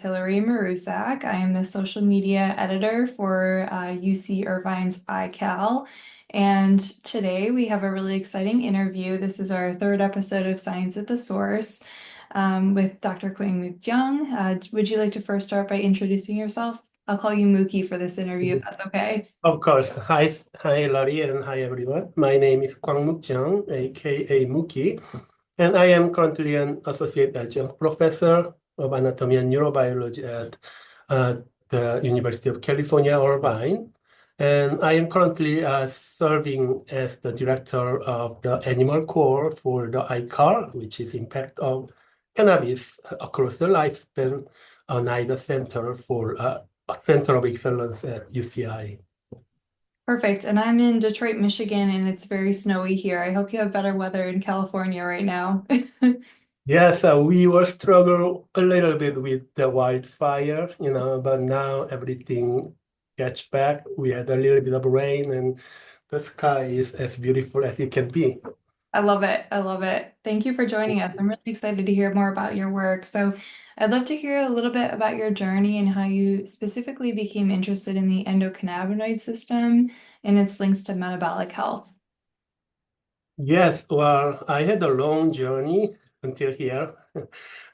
Hilary Marusak. I am the social media editor for UC Irvine's iCal. And today we have a really exciting interview. This is our third episode of Science at the Source with Dr. Kwang-Mook Jung. Would you like to first start by introducing yourself? I'll call you Mookie for this interview, if that's okay. Of course. Hi, Larry, and hi, everyone. My name is Kwang-Mook Jung, aka Mookie, and I am currently an associate adjunct professor of anatomy and neurobiology at the University of California, Irvine. And I am currently serving as the director of the animal core for the iCar, which is impact of cannabis across the lifespan, NIDA Center for a Center of Excellence at UCI. Perfect. And I'm in Detroit, Michigan, and it's very snowy here. I hope you have better weather in California right now. Yes, we were struggle a little bit with the wildfire, but now everything gets back. We had a little bit of rain and the sky is as beautiful as it can be. I love it. I love it. Thank you for joining us. I'm really excited to hear more about your work. So I'd love to hear a little bit about your journey and how you specifically became interested in the endocannabinoid system and its links to metabolic health. Yes, well, I had a long journey until here.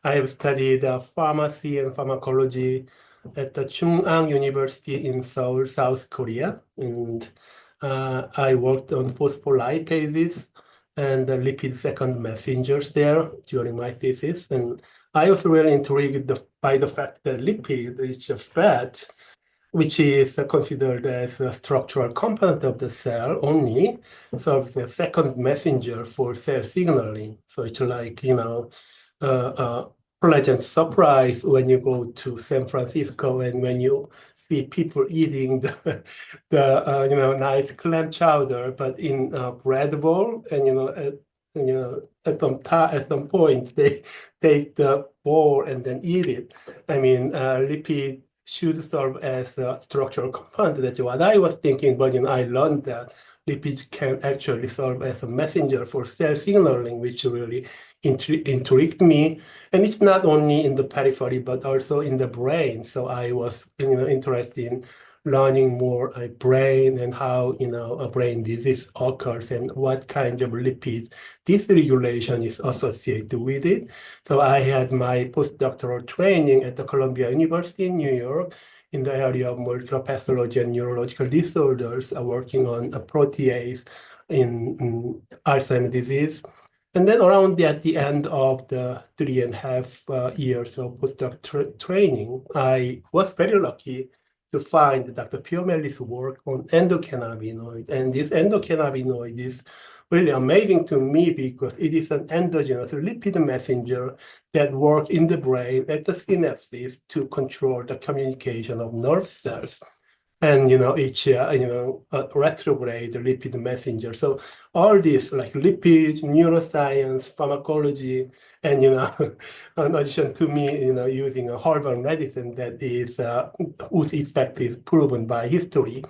I have studied pharmacy and pharmacology at the Chung-Ang University in Seoul, South Korea. And I worked on phospholipases and the lipid second messengers there during my thesis. And I was really intrigued by the fact that lipid is a fat, which is considered as a structural component of the cell only, serves as a second messenger for cell signaling. So it's like, a pleasant surprise when you go to San Francisco and when you see people eating the nice clam chowder, but in a bread bowl, and at some point they take the bowl and then eat it. I mean, lipid should serve as a structural component. That's what I was thinking, but I learned that lipids can actually serve as a messenger for cell signaling, which really intrigued me. And it's not only in the periphery, but also in the brain. So I was interested in learning more brain and how a brain disease occurs and what kind of lipid dysregulation is associated with it. So I had my postdoctoral training at the Columbia University in New York in the area of molecular pathology and neurological disorders, working on a protease in Alzheimer's disease. And then around at the end of the 3.5 years of postdoc training, I was very lucky to find Dr. Piomelli's work on endocannabinoid. And this endocannabinoid is really amazing to me because it is an endogenous lipid messenger that works in the brain at the synapses to control the communication of nerve cells. And each retrograde lipid messenger. So all this like lipids, neuroscience, pharmacology, and in addition to me, using a herbal medicine that is whose effect is proven by history,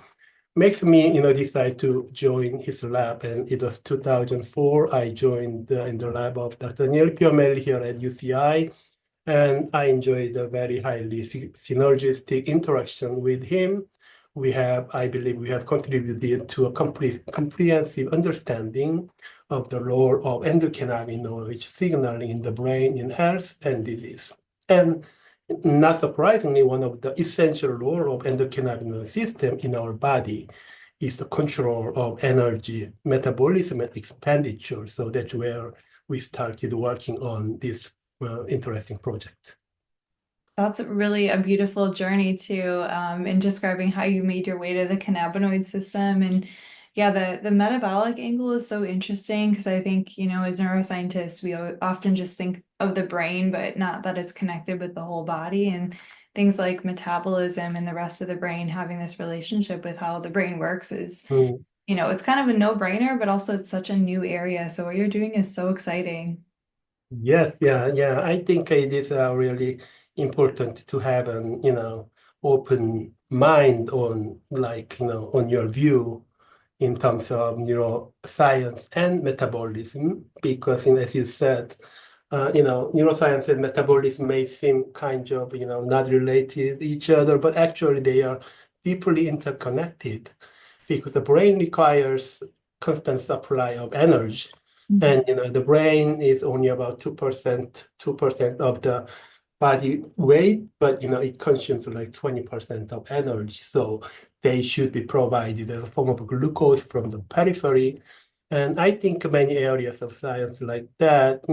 makes me decide to join his lab. And it was 2004. I joined in the lab of Dr. Neil Piomelli here at UCI, and I enjoyed a very highly synergistic interaction with him. I believe we have contributed to a comprehensive understanding of the role of endocannabinoid signaling in the brain in health and disease. And not surprisingly, one of the essential role of endocannabinoid system in our body is the control of energy, metabolism, and expenditure. So that's where we started working on this interesting project. That's really a beautiful journey too, in describing how you made your way to the cannabinoid system. And yeah, the metabolic angle is so interesting because I think, as neuroscientists, we often just think of the brain, but not that it's connected with the whole body, and things like metabolism and the rest of the brain having this relationship with how the brain works is, it's kind of a no-brainer, but also it's such a new area. So what you're doing is so exciting. Yes, yeah. I think it is really important to have an, open mind on on your view in terms of neuroscience and metabolism, because as you said, neuroscience and metabolism may seem kind of, not related to each other, but actually they are deeply interconnected because the brain requires constant supply of energy. Mhm. And, the brain is only about 2% of the body weight, but, it consumes like 20% of energy. So they should be provided as a form of glucose from the periphery. And I think many areas of science like that,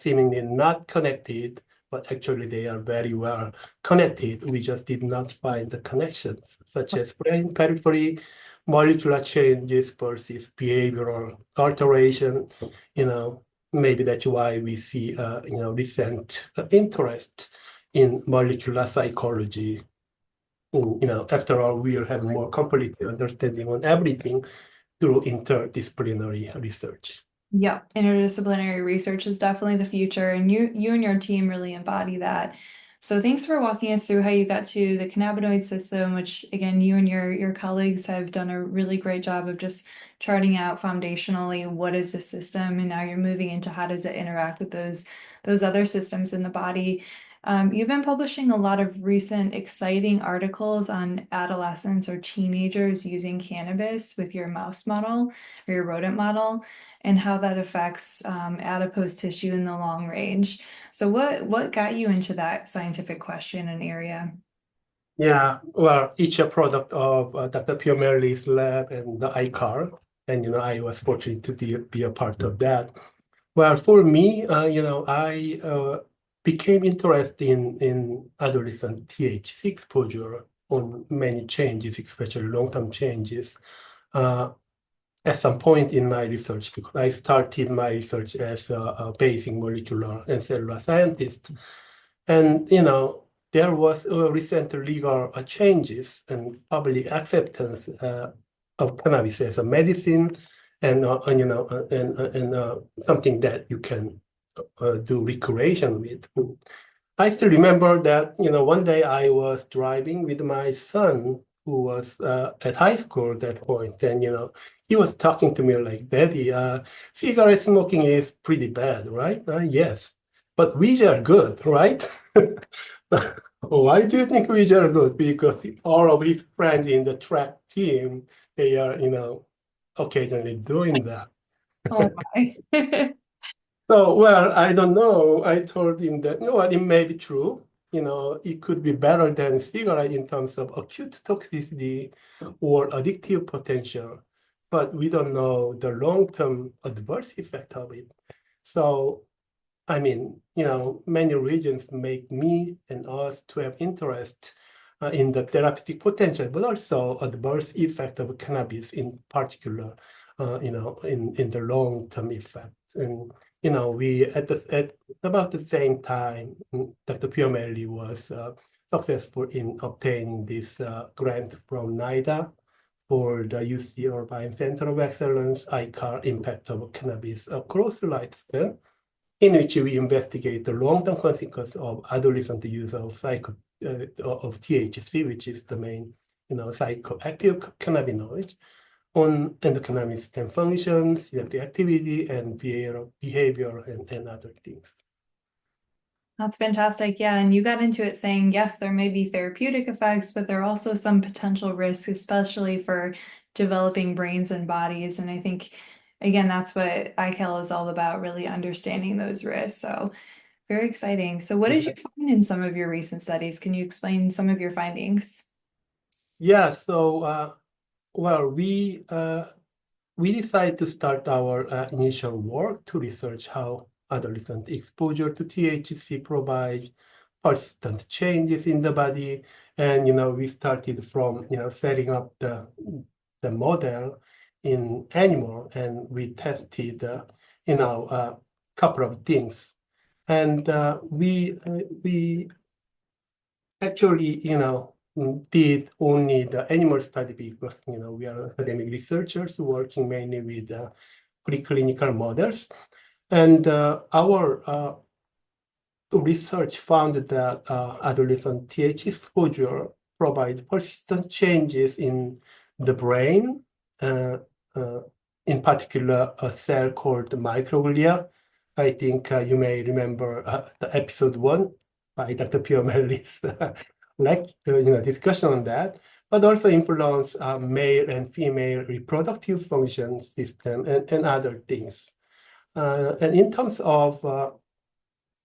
seemingly not connected, but actually they are very well connected. We just did not find the connections, such as brain periphery, molecular changes versus behavioral alteration. You know, maybe that's why we see, recent interest in molecular psychology. After all, we'll have more complete understanding on everything through interdisciplinary research. Yeah, interdisciplinary research is definitely the future, and you and your team really embody that. So thanks for walking us through how you got to the cannabinoid system, which again, you and your colleagues have done a really great job of just charting out foundationally what is the system, and now you're moving into how does it interact with those other systems in the body. You've been publishing a lot of recent exciting articles on adolescents or teenagers using cannabis with your mouse model or your rodent model, and how that affects adipose tissue in the long range. So what got you into that scientific question and area? Yeah, well, each a product of Dr. Piomelli's lab and the ICAR, and I was fortunate to be a part of that. Well, for me, I became interested in adolescent THC exposure on many changes, especially long-term changes, uh, at some point in my research, because I started my research as a basic molecular and cellular scientist. And, there was recent legal changes and public acceptance of cannabis as a medicine and something that you can do recreation with. I still remember that, one day I was driving with my son who was at high school at that point, and, he was talking to me like, Daddy, cigarette smoking is pretty bad, right? Yes, but weed are good, right? Why do you think weed are good? Because all of his friends in the track team, they are, occasionally doing that. Oh my. So, well, I don't know. I told him that, it may be true. It could be better than cigarette in terms of acute toxicity or addictive potential, but we don't know the long-term adverse effect of it. So, I mean, many regions make me and us to have interest in the therapeutic potential, but also adverse effect of cannabis in particular, in the long-term effect. And, we at about the same time, Dr. Piomelli was successful in obtaining this grant from NIDA for the UC Irvine Center of Excellence, ICAR Impact of Cannabis Across the Lifespan, in which we investigate the long-term consequences of adolescent use of THC, which is the main, psychoactive cannabinoid, on endocannabinoid system function, selective activity, and behavior and other things. That's fantastic. Yeah, and you got into it saying, yes, there may be therapeutic effects, but there are also some potential risks, especially for developing brains and bodies. And I think, again, that's what iCal is all about, really understanding those risks. So very exciting. So what did you find in some of your recent studies? Can you explain some of your findings? Yeah, so well, we decided to start our initial work to research how adolescent exposure to THC provides persistent changes in the body. And, we started from, setting up the model in animal, and we tested, a couple of things. And we actually, did only the animal study because, we are academic researchers working mainly with preclinical models. And our research found that adolescent THC exposure provide persistent changes in the brain, uh, in particular a cell called microglia, I think you may remember the episode 1 by Dr. Piomelli's discussion on that, but also influence male and female reproductive function system and other things. And in terms of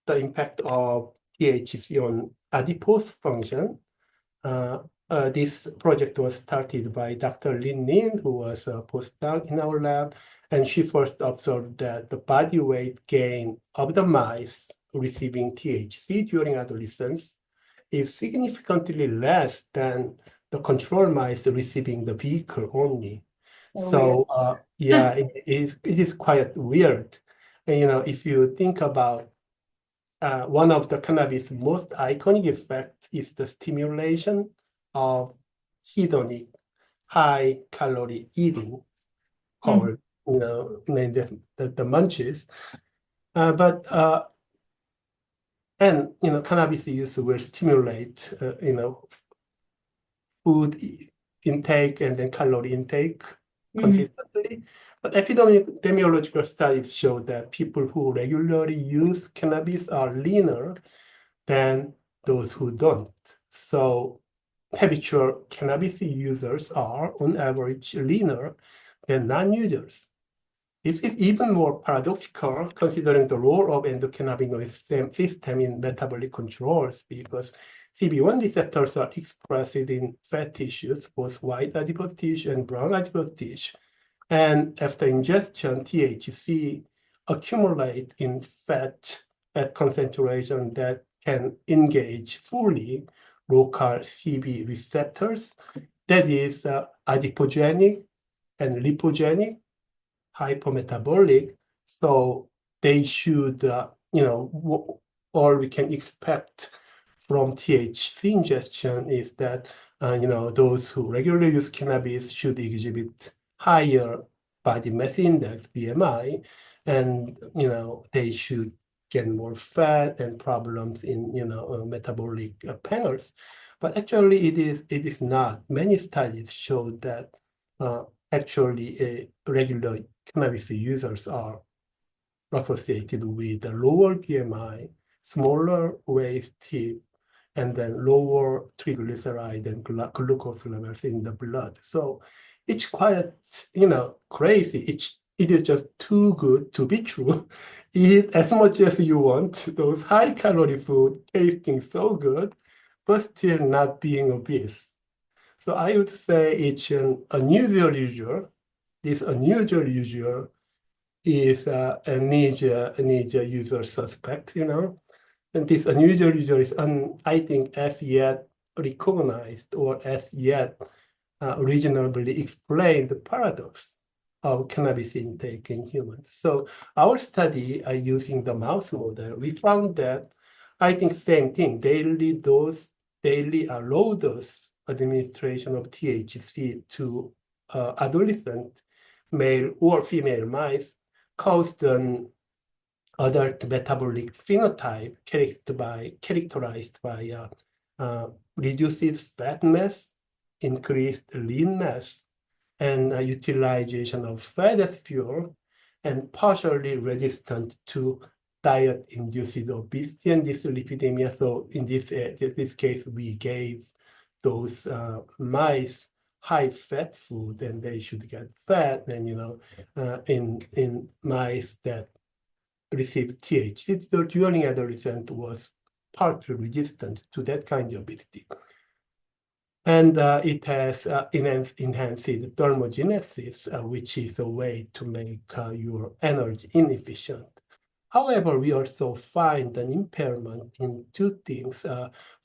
the impact of THC on adipose function, this project was started by Dr. Lin Lin, who was a postdoc in our lab, and she first observed that the body weight gain of the mice receiving THC during adolescence is significantly less than the control mice receiving the vehicle only. So weird. So yeah, it is quite weird. And if you think about one of the cannabis most iconic effects is the stimulation of hedonic high calorie eating Mm, called, named the munchies. But and cannabis use will stimulate food intake and then calorie intake mhm, consistently. But epidemiological studies show that people who regularly use cannabis are leaner than those who don't. So habitual cannabis users are, on average, leaner than non-users. This is even more paradoxical considering the role of endocannabinoid system in metabolic controls because CB1 receptors are expressed in fat tissues, both white adipose tissue and brown adipose tissue. And after ingestion, THC accumulate in fat at concentration that can engage fully local CB receptors, that is adipogenic and lipogenic, hypometabolic. So they should, all we can expect from THC ingestion is that, those who regularly use cannabis should exhibit higher body mass index, BMI, and, they should gain more fat and problems in, metabolic panels. But actually, it is not. Many studies show that actually regular cannabis users are associated with a lower BMI, smaller waist tip, and then lower triglyceride and glucose levels in the blood. So it's quite, crazy. It is just too good to be true. Eat as much as you want, those high calorie food tasting so good, but still not being obese. So I would say it's an unusual user. This unusual user is a user suspect, and this unusual user is, I think, as yet recognized or as yet reasonably explained the paradox of cannabis intake in humans. So our study using the mouse model, we found that, I think, same thing, daily low dose administration of THC to adolescent male or female mice caused an adult metabolic phenotype characterized by reduced fat mass, increased lean mass, and utilization of fat as fuel, and partially resistant to diet-induced obesity and dyslipidemia. So in this case, we gave those mice high-fat food, and they should get fat. And in mice that received THC during adolescence was partly resistant to that kind of obesity. And it has enhanced thermogenesis, which is a way to make your energy inefficient. However, we also find an impairment in two things.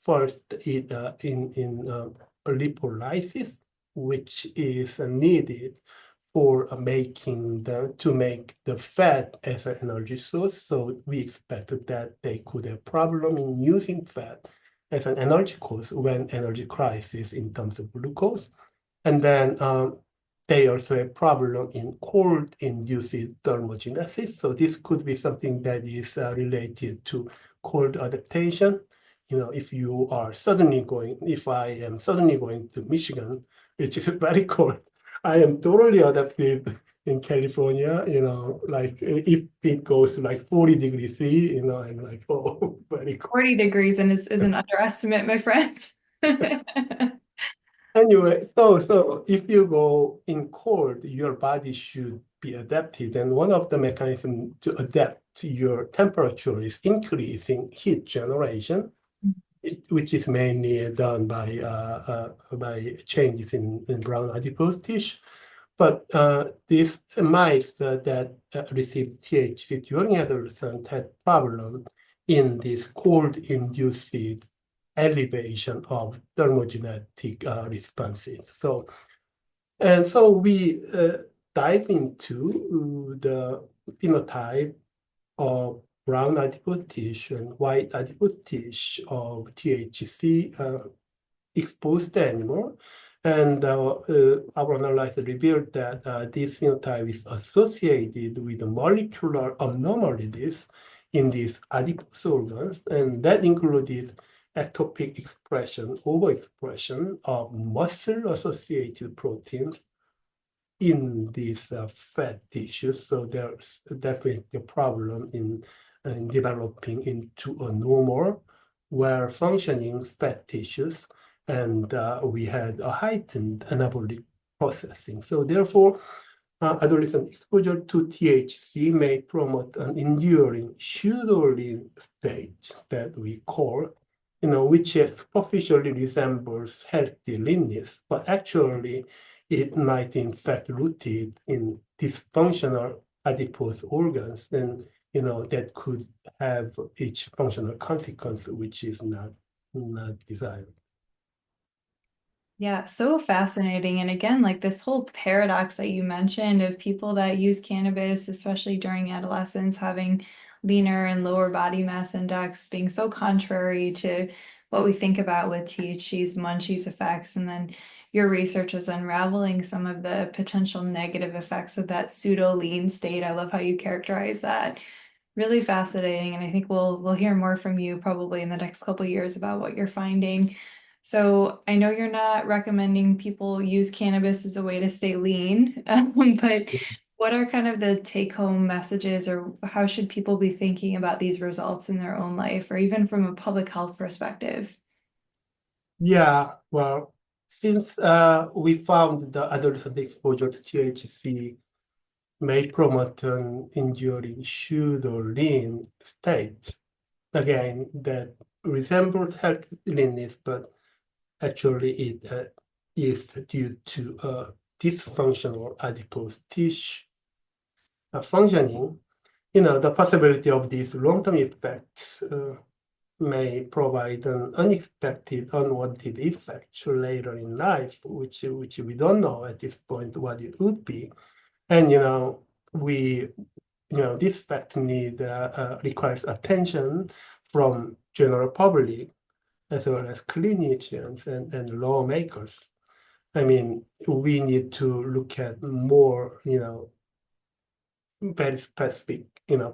First, in lipolysis, which is needed for to make the fat as an energy source. So we expected that they could have problem in using fat as an energy source when energy crisis in terms of glucose. And then they also have problem in cold-induced thermogenesis. So this could be something that is related to cold adaptation. If I am suddenly going to Michigan, which is very cold, I am totally adapted in California, like if it goes to like 40 degrees C, I'm like, oh, very cold. 40 degrees and is an underestimate, my friend. Anyway, so if you go in cold, your body should be adapted. And one of the mechanisms to adapt to your temperature is increasing heat generation, which is mainly done by changes in brown adipose tissue. But these mice that received THC during adolescence had problem in this cold-induced elevation of thermogenetic responses. So we dive into the phenotype of brown adipose tissue and white adipose tissue of THC exposed animal. And our analysis revealed that this phenotype is associated with molecular abnormalities in these adipose organs, and that included ectopic expression, overexpression of muscle-associated proteins in these fat tissues. So there's definitely a problem in developing into a normal, well-functioning fat tissues, and we had a heightened anabolic processing. So therefore, adolescent exposure to THC may promote an enduring pseudo-lean state that we call, which superficially resembles healthy leanness, but actually it might in fact rooted in dysfunctional adipose organs, and that could have each functional consequence, which is not desired. Yeah, so fascinating. And again, like this whole paradox that you mentioned of people that use cannabis, especially during adolescence, having leaner and lower body mass index, being so contrary to what we think about with THC's munchies effects. And then your research is unraveling some of the potential negative effects of that pseudo lean state. I love how you characterize that. Really fascinating, and I think we'll hear more from you probably in the next couple of years about what you're finding. So I know you're not recommending people use cannabis as a way to stay lean, but what are kind of the take-home messages, or how should people be thinking about these results in their own life, or even from a public health perspective? Yeah, well, since we found the adolescent exposure to THC may promote an enduring pseudo-lean state, again, that resembles healthy leanness, but actually it is due to dysfunctional adipose tissue functioning. The possibility of this long-term effect may provide an unexpected, unwanted effect later in life, which we don't know at this point what it would be. And this fact requires attention from general public as well as clinicians and lawmakers. I mean, we need to look at more, very specific,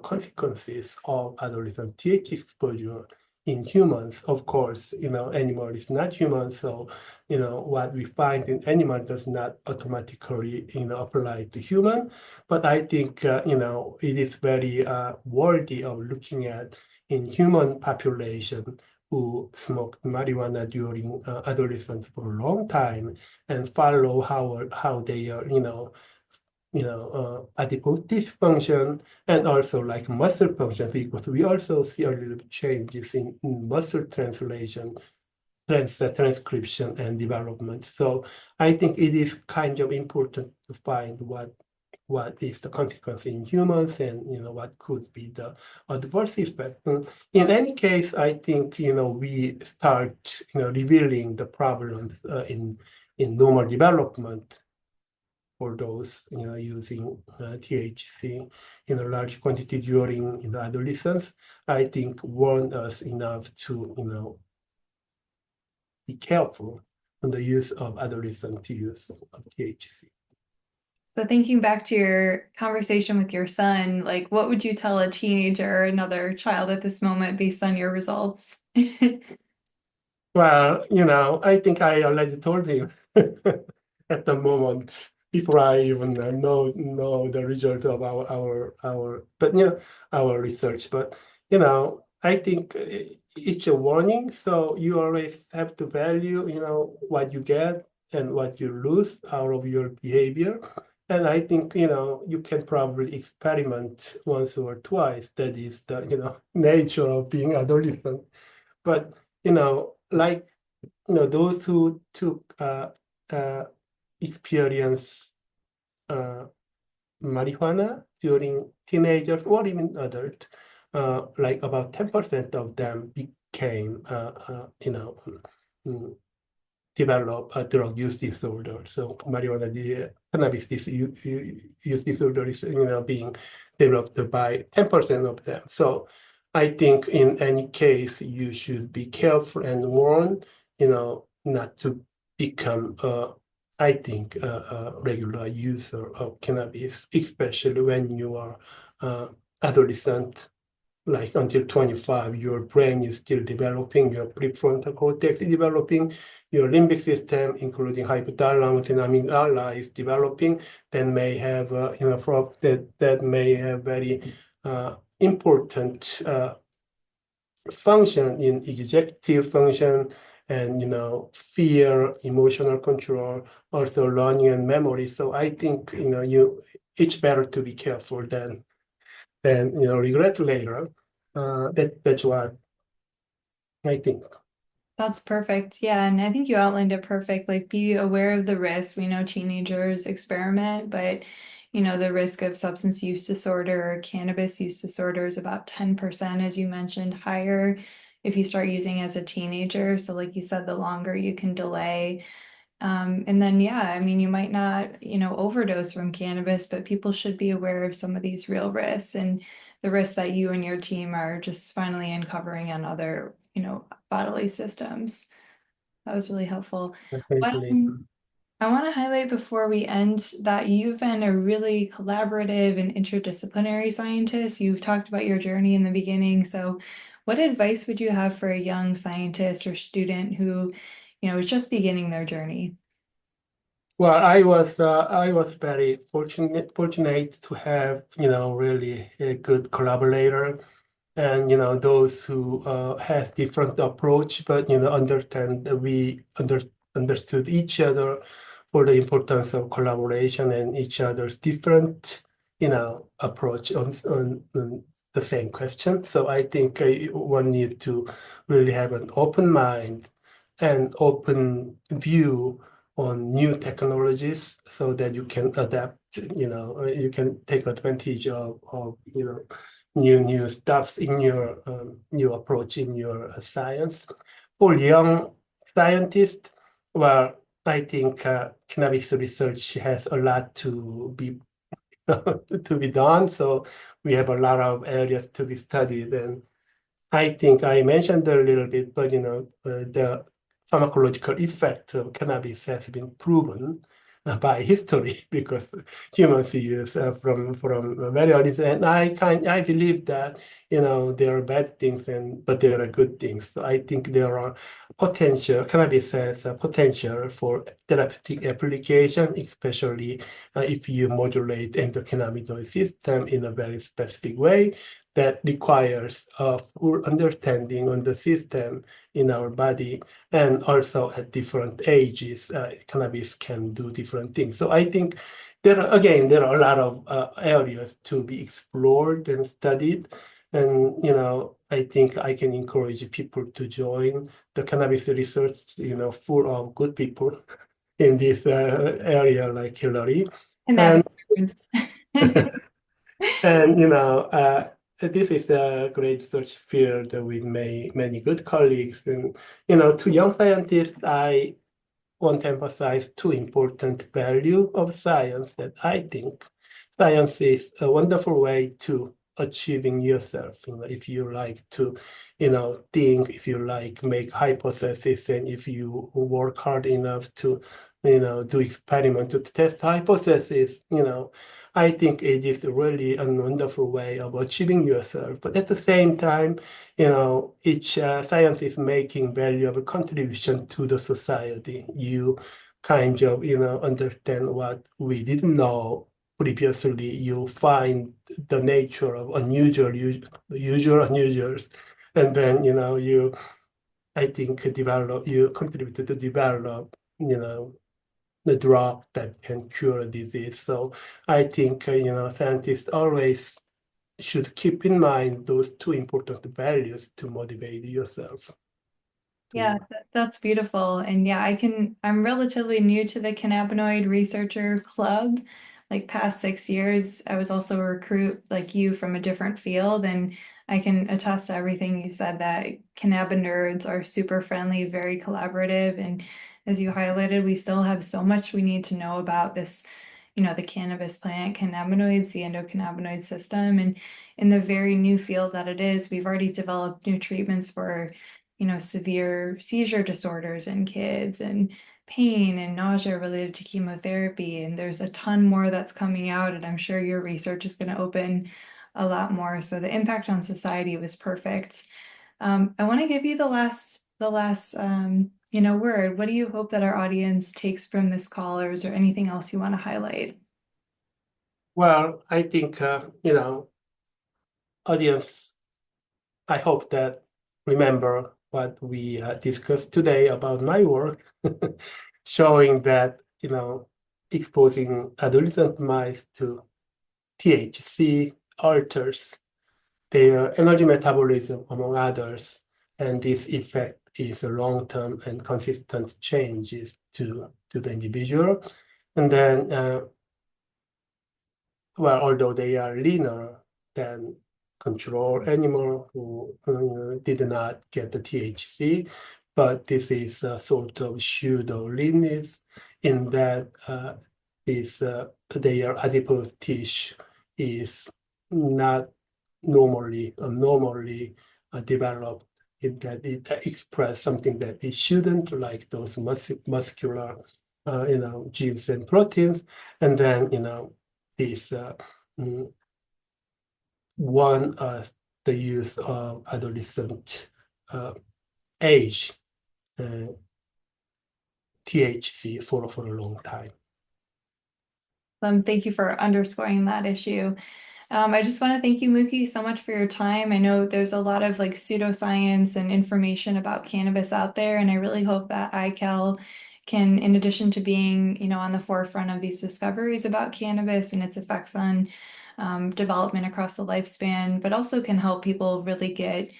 consequences of adolescent THC exposure in humans. Of course, animal is not human, so what we find in animal does not automatically apply to human. But I think it is very worthy of looking at in human population who smoked marijuana during adolescence for a long time and follow how they are adipose dysfunction and also like muscle function, because we also see a little bit changes in muscle translation, transcription and development. So I think it is kind of important to find what is the consequence in humans and what could be the adverse effect. And in any case, I think we start revealing the problems in normal development for those using THC in a large quantity during adolescence. I think warn us enough to be careful on the use of adolescent use of THC. So thinking back to your conversation with your son, like what would you tell a teenager or another child at this moment based on your results? Well, I think I already told him at the moment. before I even know the result of our research. But I think it's a warning. So you always have to value what you get and what you lose out of your behavior. And I think you can probably experiment once or twice. That is the nature of being adolescent. But like those who took uh, experience uh, marijuana during teenagers or even adult, like about 10% of them became, mm, develop a drug use disorder. So marijuana, the cannabis use disorder is, being developed by 10% of them. So I think in any case, you should be careful and warn, not to become, I think, a regular user of cannabis, especially when you are adolescent, like until 25, your brain is still developing, your prefrontal cortex is developing, your limbic system, including hypothalamus and amygdala, is developing. That may have, that may have very important function in executive function and fear, emotional control, also learning and memory. So I think it's better to be careful than regret later. That's what I think. That's perfect. Yeah, and I think you outlined it perfect. Like, be aware of the risks. We know teenagers experiment, but the risk of substance use disorder or cannabis use disorder is about 10%, as you mentioned, higher if you start using as a teenager. So, like you said, the longer you can delay. And then, yeah, I mean, you might not, overdose from cannabis, but people should be aware of some of these real risks and the risks that you and your team are just finally uncovering on other, bodily systems. That was really helpful. Thank you, Um, Nathan. I want to highlight before we end that you've been a really collaborative and interdisciplinary scientist. You've talked about your journey in the beginning. So, what advice would you have for a young scientist or student who, is just beginning their journey? Well, I was very fortunate to have really a good collaborator, and those who has different approach, but understand that understood each other for the importance of collaboration and each other's different approach on the same question. So I think one need to really have an open mind and open view on new technologies so that you can adapt, you can take advantage of new stuff in your new approach in your science. For young scientists, well, I think cannabis research has a lot to be to be done. So we have a lot of areas to be studied, and I think I mentioned a little bit, but the pharmacological effect of cannabis has been proven by history because humans use from very early, and I believe that there are bad things but there are good things. So I think there are potential. Cannabis has a potential for therapeutic application, especially if you modulate endocannabinoid system in a very specific way that requires a full understanding on the system in our body, and also at different ages, cannabis can do different things. So I think there are a lot of areas to be explored and studied, and I think I can encourage people to join the cannabis research, full of good people in this area like Hilary. And Cannabis. And this is a great research field with many good colleagues. And to young scientists, I want to emphasize two important value of science that I think science is a wonderful way to achieving yourself. If you like to, think, if you like make hypotheses, and if you work hard enough to, do experiment to test hypotheses, I think it is really a wonderful way of achieving yourself. But at the same time, each science is making valuable contribution to the society. You kind of, understand what we didn't know previously. You find the nature of usual, unusuals, and then, I think, you contribute to develop, the drug that can cure disease. So I think, scientists always should keep in mind those two important values to motivate yourself Yeah, to. that's beautiful. And yeah, I'm relatively new to the cannabinoid researcher club. Like past 6 years, I was also a recruit like you from a different field. And I can attest to everything you said that cannabinoids are super friendly, very collaborative. And as you highlighted, we still have so much we need to know about this, the cannabis plant, cannabinoids, the endocannabinoid system. And in the very new field that it is, we've already developed new treatments for severe seizure disorders in kids and pain and nausea related to chemotherapy. And there's a ton more that's coming out, and I'm sure your research is going to open a lot more. So the impact on society was perfect. I want to give you the last word. What do you hope that our audience takes from this call, or is there anything else you want to highlight? Well, I think, audience, I hope that remember what we discussed today about my work, showing that, exposing adolescent mice to THC alters their energy metabolism, among others, and this effect is a long-term and consistent changes to the individual. And then, well, although they are leaner than control animal who did not get the THC, but this is a sort of pseudo leanness in that their adipose tissue is not normally developed, in that it express something that it shouldn't, like those muscular genes and proteins. And then, this mm, one the use of adolescent age uh, THC for a long time. Thank you for underscoring that issue. I just want to thank you, Mookie, so much for your time. I know there's a lot of like pseudoscience and information about cannabis out there, and I really hope that iCal can, in addition to being, on the forefront of these discoveries about cannabis and its effects on development across the lifespan, but also can help people really get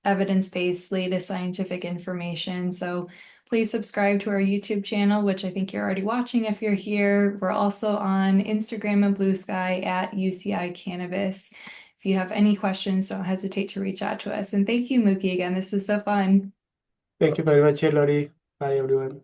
evidence-based, latest scientific information. So please subscribe to our YouTube channel, which I think you're already watching if you're here. We're also on Instagram and Blue Sky at UCI Cannabis. If you have any questions, don't hesitate to reach out to us. And thank you, Mookie, again. This was so fun. Thank you very much, Hilary. Bye, everyone.